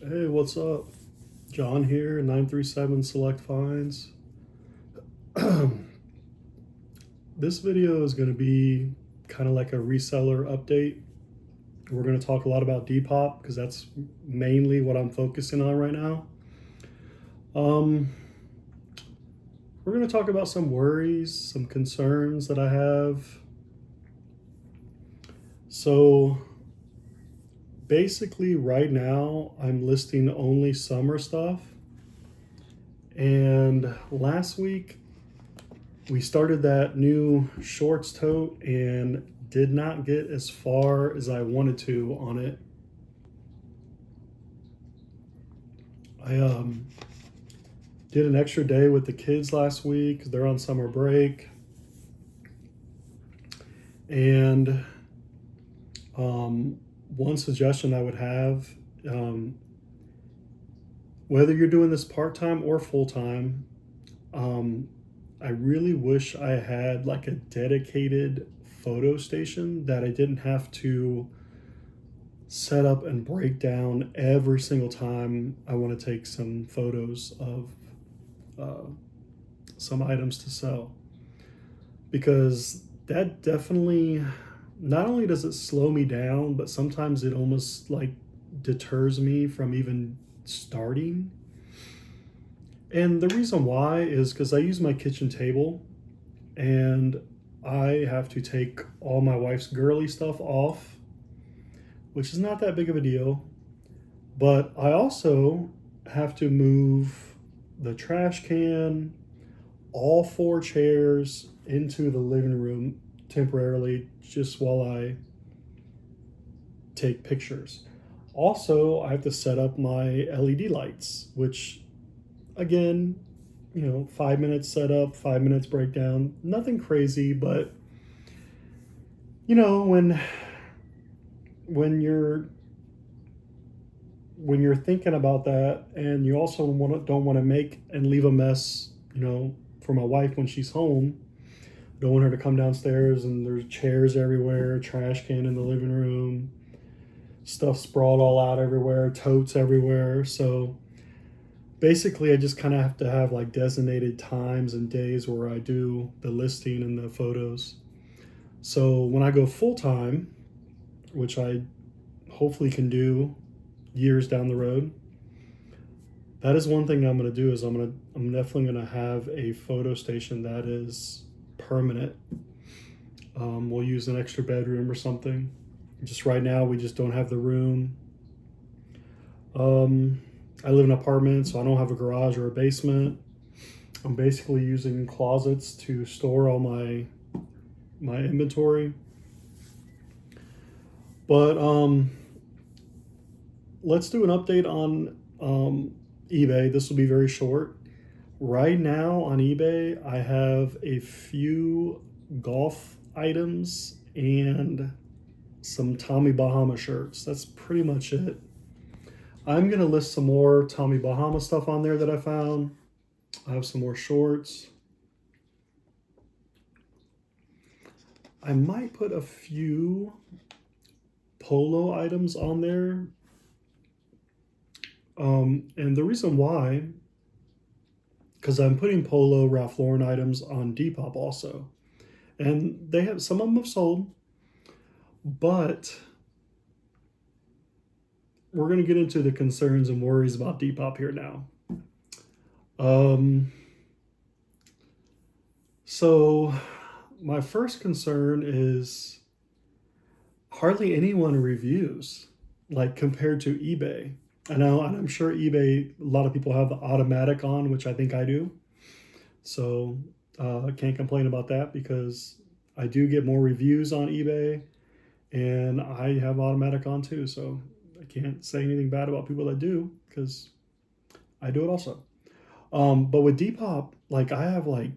Hey, what's up? John here, 937 Select Finds. This video is going to be kind of like a reseller update. We're going to talk a lot about Depop because that's mainly what I'm focusing on right now. Um, we're going to talk about some worries, some concerns that I have. So basically, right now, I'm listing only summer stuff. And last week, we started that new shorts tote and did not get as far as I wanted to on it. I did an extra day with the kids last week. They're on summer break. And one suggestion I would have, um, whether you're doing this part-time or full-time, I really wish I had like a dedicated photo station that I didn't have to set up and break down every single time I want to take some photos of uh, some items to sell. Because that definitely, not only does it slow me down, but sometimes it almost like deters me from even starting. And the reason why is because I use my kitchen table and I have to take all my wife's girly stuff off, which is not that big of a deal. But I also have to move the trash can, all four chairs into the living room temporarily just while I take pictures. Also, I have to set up my LED lights, which again, 5 minutes setup, 5 minutes breakdown, nothing crazy, but you know, when you're when you're thinking about that and you also don't want to make and leave a mess, for my wife when she's home. Don't want her to come downstairs and there's chairs everywhere, trash can in the living room, stuff sprawled all out everywhere, totes everywhere. So basically, I just kind of have to have like designated times and days where I do the listing and the photos. So when I go full time, which I hopefully can do years down the road, that is one thing I'm going to do is I'm definitely going to have a photo station that is permanent. We'll use an extra bedroom or something. Just right now, we just don't have the room. I live in an apartment, so I don't have a garage or a basement. I'm basically using closets to store all my inventory. But let's do an update on eBay. This will be very short. Right now on eBay, I have a few golf items and some Tommy Bahama shirts. That's pretty much it. I'm going to list some more Tommy Bahama stuff on there that I found. I have some more shorts. I might put a few polo items on there. And the reason why, because I'm putting polo Ralph Lauren items on Depop also. And they have some of them have sold, but we're going to get into the concerns and worries about Depop here now. So my first concern is hardly anyone reviews, like compared to eBay. I know, and I'm sure eBay, a lot of people have the automatic on, which I think I do. So I can't complain about that because I do get more reviews on eBay and I have automatic on too. So I can't say anything bad about people that do because I do it also. But with Depop, like I have like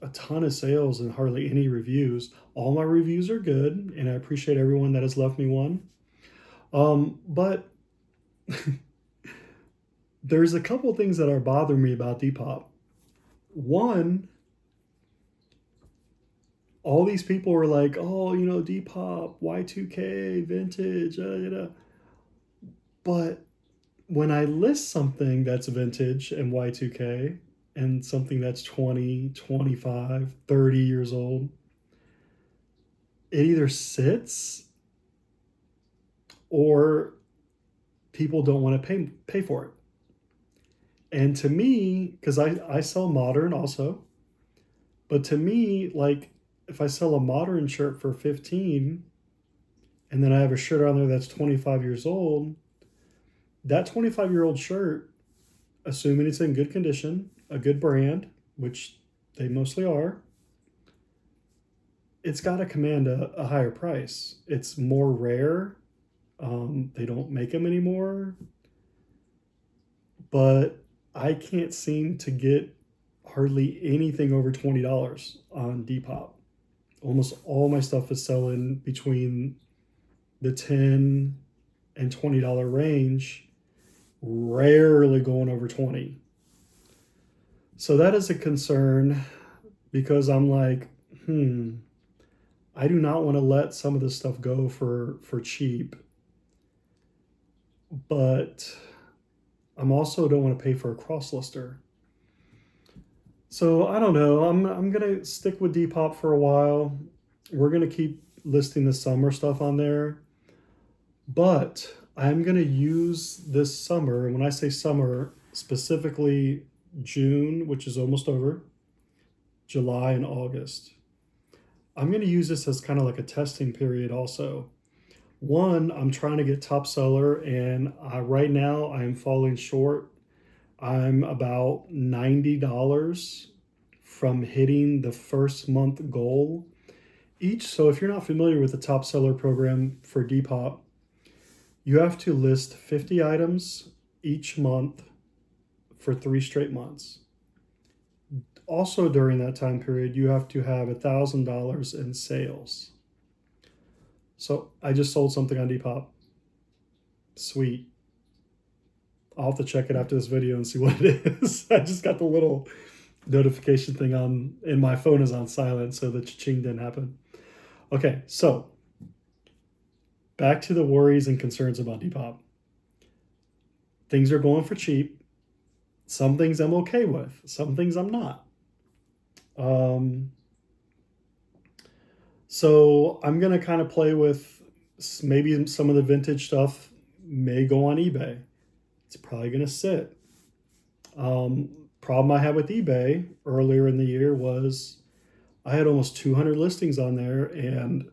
a ton of sales and hardly any reviews. All my reviews are good, and I appreciate everyone that has left me one. But there's a couple things that are bothering me about Depop. One, all these people were like, "Oh, Depop, Y2K, vintage," but when I list something that's vintage and Y2K and something that's 20, 25, 30 years old, it either sits or people don't want to pay for it. And to me, because I sell modern also, but to me, like if I sell a modern shirt for 15 and then I have a shirt on there that's 25 years old, that 25-year-old shirt, assuming it's in good condition, a good brand, which they mostly are, it's got to command a higher price. It's more rare. They don't make them anymore, but I can't seem to get hardly anything over $20 on Depop. Almost all my stuff is selling between the 10 and $20 range, rarely going over 20. So that is a concern because I'm like, I do not want to let some of this stuff go for cheap, but I'm also don't want to pay for a cross lister. So I don't know. I'm gonna stick with Depop for a while. We're gonna keep listing the summer stuff on there, but I'm gonna use this summer. And when I say summer, specifically June, which is almost over, July and August. I'm gonna use this as kind of like a testing period also. One, I'm trying to get top seller, and right now I'm falling short. I'm about $90 from hitting the first month goal each. So if you're not familiar with the top seller program for Depop, you have to list 50 items each month for 3 straight months. Also during that time period, you have to have $1,000 in sales. So I just sold something on Depop. Sweet. I'll have to check it after this video and see what it is. I just got the little notification thing on, and my phone is on silent, so the cha-ching didn't happen. Okay, so back to the worries and concerns about Depop. Things are going for cheap. Some things I'm okay with. Some things I'm not. So I'm going to kind of play with maybe some of the vintage stuff may go on eBay. It's probably going to sit. Problem I had with eBay earlier in the year was I had almost 200 listings on there, and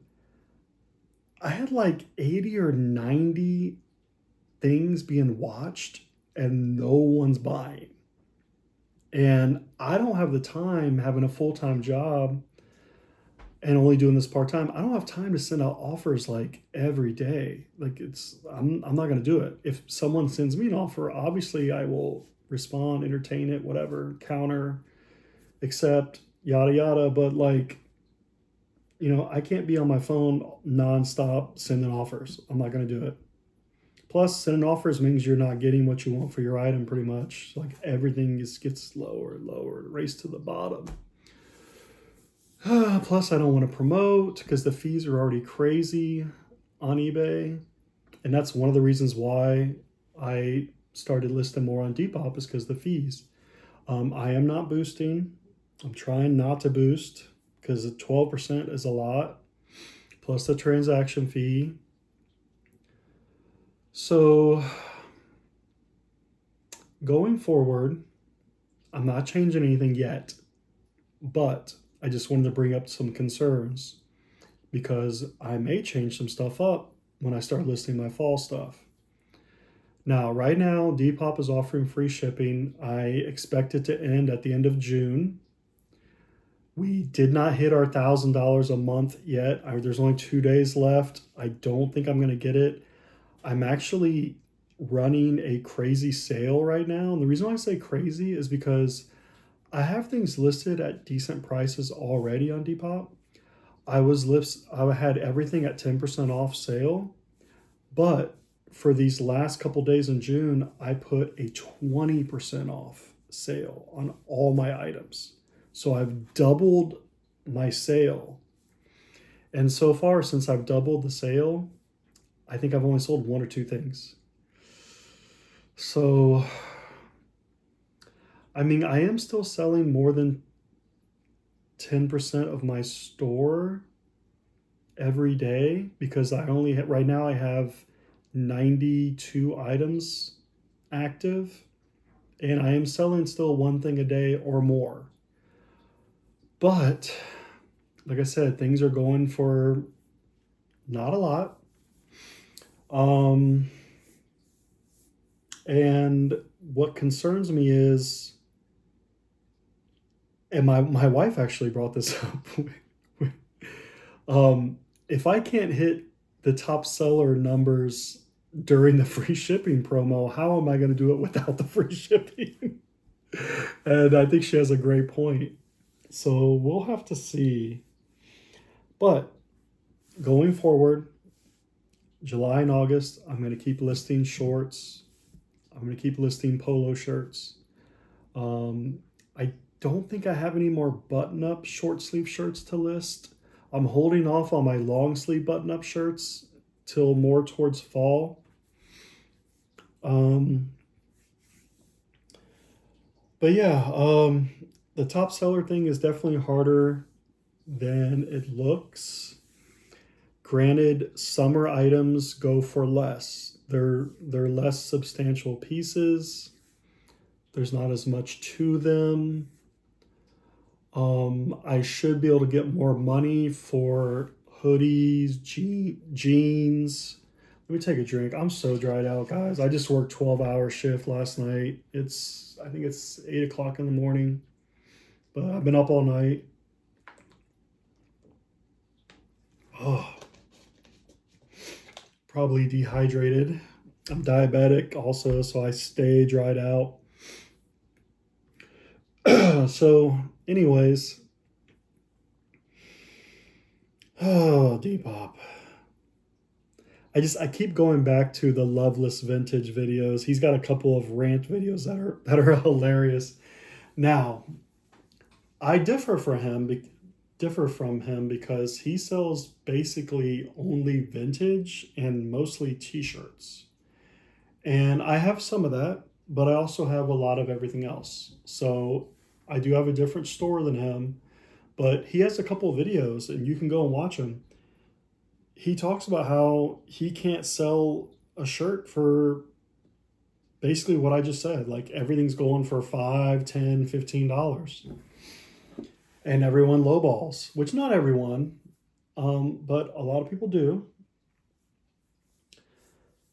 I had like 80 or 90 things being watched and no one's buying. And I don't have the time, having a full-time job and only doing this part-time. I don't have time to send out offers like every day. Like I'm not going to do it. If someone sends me an offer, obviously I will respond, entertain it, whatever, counter, accept, yada yada. But like, I can't be on my phone nonstop sending offers. I'm not going to do it. Plus, sending offers means you're not getting what you want for your item pretty much. Like everything gets lower and lower, race to the bottom. Plus, I don't want to promote because the fees are already crazy on eBay. And that's one of the reasons why I started listing more on Depop is because the fees. I am not boosting. I'm trying not to boost because 12% is a lot, plus the transaction fee. So going forward, I'm not changing anything yet, but I just wanted to bring up some concerns because I may change some stuff up when I start listing my fall stuff. Now, right now, Depop is offering free shipping. I expect it to end at the end of June. We did not hit our $1,000 a month yet. There's only 2 days left. I don't think I'm going to get it. I'm actually running a crazy sale right now. And the reason why I say crazy is because I have things listed at decent prices already on Depop. I had everything at 10% off sale, but for these last couple days in June, I put a 20% off sale on all my items. So I've doubled my sale. And so far, since I've doubled the sale, I think I've only sold 1 or 2 things. So, I mean, I am still selling more than 10% of my store every day because right now I have 92 items active, and I am selling still one thing a day or more. But like I said, things are going for not a lot. Um, and what concerns me is, and my wife actually brought this up. um, if I can't hit the top seller numbers during the free shipping promo, how am I going to do it without the free shipping? And I think she has a great point. So we'll have to see. But going forward, July and August, I'm going to keep listing shorts. I'm going to keep listing polo shirts. I don't think I have any more button up short sleeve shirts to list. I'm holding off on my long sleeve button up shirts till more towards fall. Um, but yeah, the top seller thing is definitely harder than it looks. Granted, summer items go for less. They're less substantial pieces. There's not as much to them. I should be able to get more money for hoodies, jeans. Let me take a drink. I'm so dried out, guys. I just worked 12-hour shift last night. I think it's 8 o'clock in the morning, but I've been up all night. Oh, probably dehydrated. I'm diabetic also, so I stay dried out. So, anyways, oh, Depop. I keep going back to the Loveless Vintage videos. He's got a couple of rant videos that are hilarious. Now, I differ from him because he sells basically only vintage and mostly t-shirts. And I have some of that, but I also have a lot of everything else. So, I do have a different store than him, but he has a couple of videos and you can go and watch them. He talks about how he can't sell a shirt for basically what I just said. Like everything's going for $5, $10, $15. And everyone lowballs, which not everyone, but a lot of people do.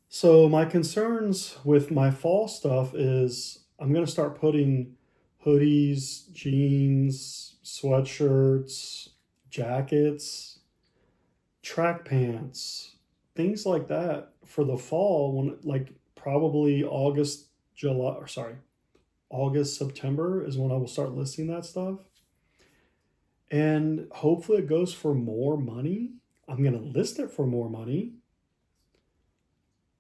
So my concerns with my fall stuff is I'm going to start putting hoodies, jeans, sweatshirts, jackets, track pants, things like that for the fall when like probably August, September is when I will start listing that stuff. And hopefully it goes for more money. I'm going to list it for more money,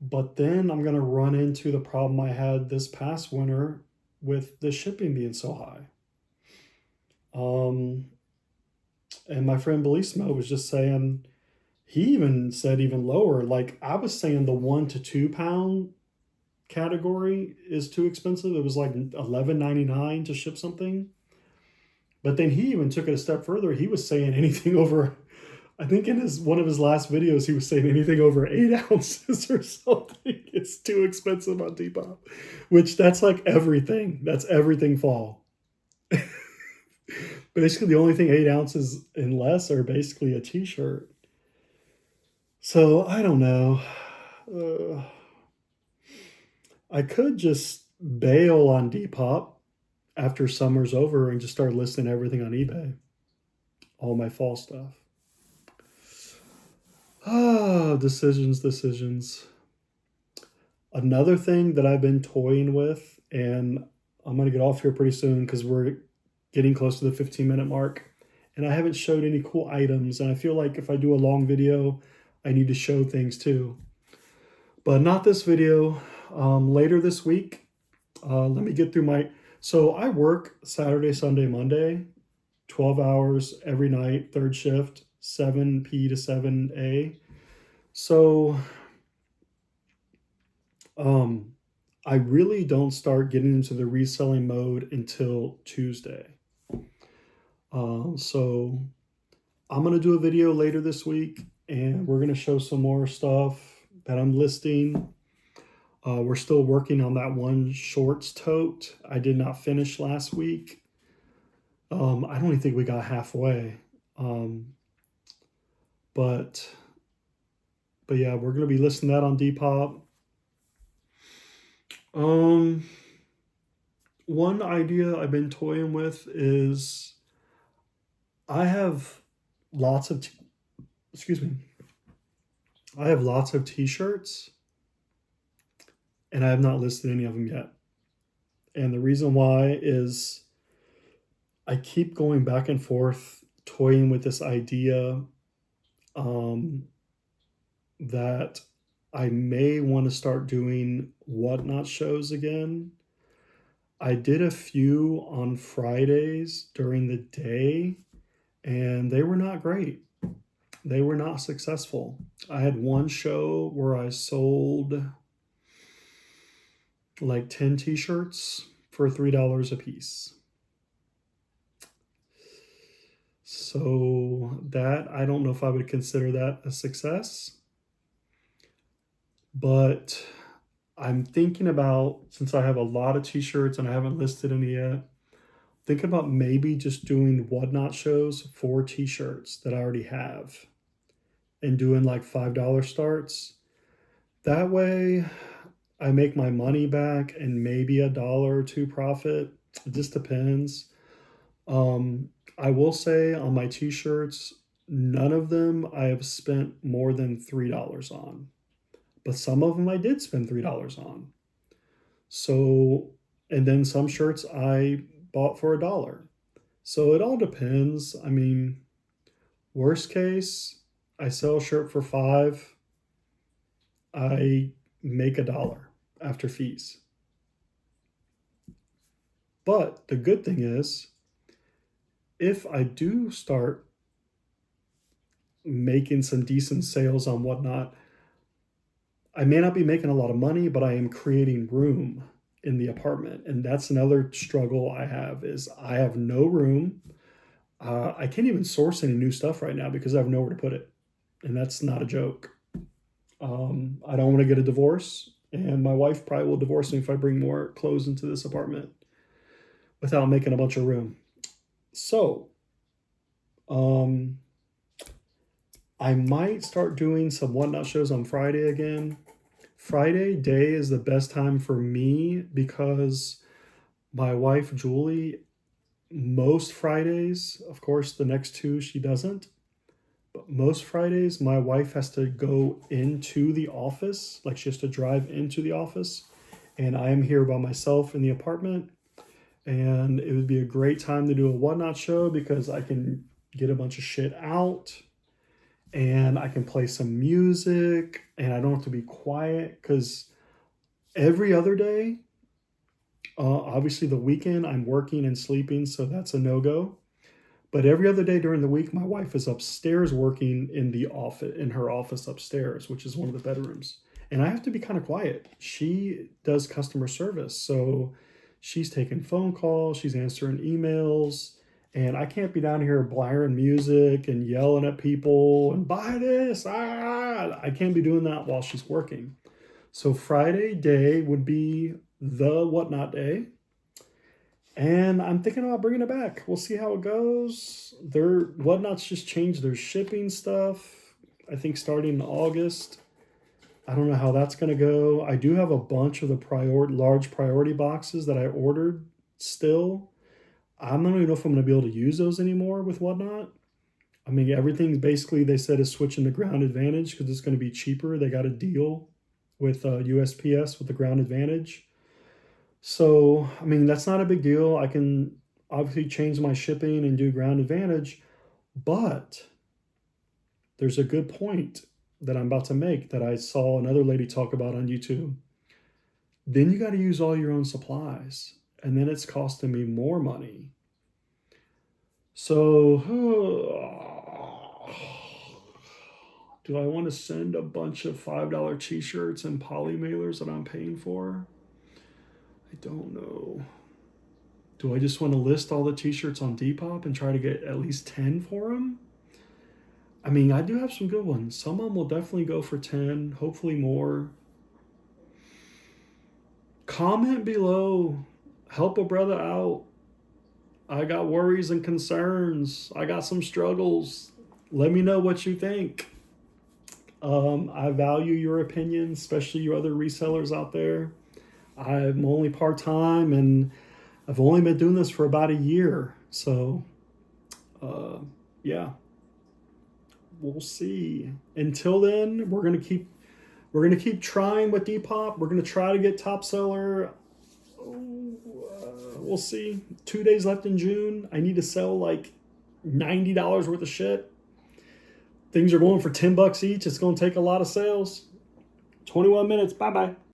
but then I'm going to run into the problem I had this past winter with the shipping being so high. Um, and my friend Belismo was just saying, he even said even lower. Like I was saying, the 1 to 2 pound category is too expensive. It was like $11.99 to ship something. But then he even took it a step further. He was saying anything over, I think in his one of his last videos, he was saying anything over 8 ounces or something. It's too expensive on Depop, which that's like everything. That's everything fall. Basically, the only thing 8 ounces and less are basically a t-shirt. So I don't know. Uh, I could just bail on Depop after summer's over and just start listing everything on eBay, all my fall stuff. Ah, decisions. Another thing that I've been toying with, and I'm going to get off here pretty soon because we're getting close to the 15-minute mark, and I haven't showed any cool items. And I feel like if I do a long video, I need to show things too. But not this video. Later this week, let me get through my. So I work Saturday, Sunday, Monday, 12 hours every night, third shift, 7 p to 7 a. So um, I really don't start getting into the reselling mode until Tuesday. So I'm going to do a video later this week and we're going to show some more stuff that I'm listing. We're still working on that one shorts tote I did not finish last week. I don't even think we got halfway. Um, but but yeah, we're going to be listing that on Depop. Um, One idea I've been toying with is I have lots of excuse me. I have lots of t-shirts and I have not listed any of them yet. And the reason why is I keep going back and forth toying with this idea um, that I may want to start doing whatnot shows again. I did a few on Fridays during the day and they were not great. They were not successful. I had one show where I sold like 10 t-shirts for $3 a piece. So that, I don't know if I would consider that a success, but I'm thinking about, since I have a lot of t-shirts and I haven't listed any yet, thinking about maybe just doing whatnot shows for t-shirts that I already have and doing like $5 starts. That way I make my money back and maybe a dollar or two profit. It just depends. I will say on my t-shirts, none of them I have spent more than $3 on, but some of them I did spend $3 on. So, and then some shirts I bought for a dollar. So it all depends. I mean, worst case, I sell a shirt for 5, I make a dollar after fees. But the good thing is, if I do start making some decent sales on whatnot, I may not be making a lot of money, but I am creating room in the apartment. And that's another struggle I have is I have no room. I can't even source any new stuff right now because I have nowhere to put it. And that's not a joke. I don't want to get a divorce. And my wife probably will divorce me if I bring more clothes into this apartment without making a bunch of room. So, um, I might start doing some whatnot shows on Friday again. Friday day is the best time for me because my wife Julie, most Fridays, of course the next two she doesn't, but most Fridays my wife has to go into the office, like she has to drive into the office, and I am here by myself in the apartment. And it would be a great time to do a whatnot show because I can get a bunch of shit out and I can play some music and I don't have to be quiet because every other day, obviously the weekend I'm working and sleeping, so that's a no-go. But every other day during the week, my wife is upstairs working in the office, in her office upstairs, which is one of the bedrooms. And I have to be kind of quiet. She does customer service, so she's taking phone calls, she's answering emails, and I can't be down here blaring music and yelling at people and buy this. I can't be doing that while she's working. So Friday day would be the whatnot day. And I'm thinking about bringing it back. We'll see how it goes. Their whatnots just changed their shipping stuff. I think starting in August. I don't know how that's going to go. I do have a bunch of the large priority boxes that I ordered still. I don't even know if I'm going to be able to use those anymore with whatnot. I mean, everything basically they said is switching to Ground Advantage because it's going to be cheaper. They got a deal with USPS with the Ground Advantage. So, I mean, that's not a big deal. I can obviously change my shipping and do Ground Advantage, but there's a good point that I'm about to make that I saw another lady talk about on YouTube. Then you got to use all your own supplies, and then it's costing me more money. So, do I want to send a bunch of $5 t-shirts and poly mailers that I'm paying for? I don't know. Do I just want to list all the t-shirts on Depop and try to get at least 10 for them? I mean, I do have some good ones. Some of them will definitely go for 10, hopefully more. Comment below. Help a brother out. I got worries and concerns. I got some struggles. Let me know what you think. I value your opinion, especially you other resellers out there. I'm only part-time and I've only been doing this for about a year. So, yeah, we'll see. Until then, we're gonna keep trying with Depop. We're gonna try to get top seller. We'll see. 2 days left in June. I need to sell like $90 worth of shit. Things are going for $10 each. It's going to take a lot of sales. 21 minutes. Bye bye.